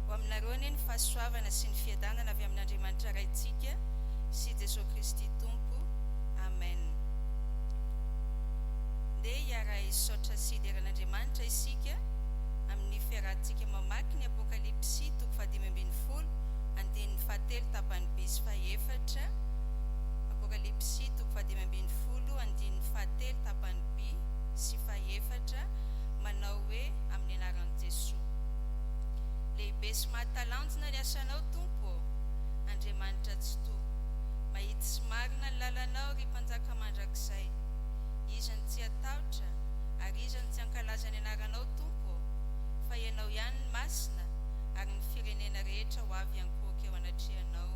ho aminareo anie ny fahasoavana sy ny fiadanana avy amin'Andriamanitra raintsika sy Jesosy Kristy Tompo. Amen. Dia hiara hisaotra sy hideran'Andriamanitra isika amin'ny fiarahantsika mamaky ny Apokalipsy 5:20 andininy 7 tapany B sy 4. Apokalipsy 5:20 andininy 7 tapany B sy 4 manao hoe amin'ny anaran'i Jesosy. Lehibe sy mahatalanjona ny asanao Tompo, Andriamanitra tsy toa. Mahitsy sy marina ny lalanao ry mpanjaka mandrakizay. Iza ny tsy hatahotra ary iza ny tsy hankalaza ny anaranao Tompo, fa ianao ihany ny masina ary ny firenena rehetra ho avy ankoaka eo anatrehanao,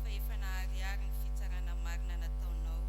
fa efa nahariary ny fitsarana marina nataonao.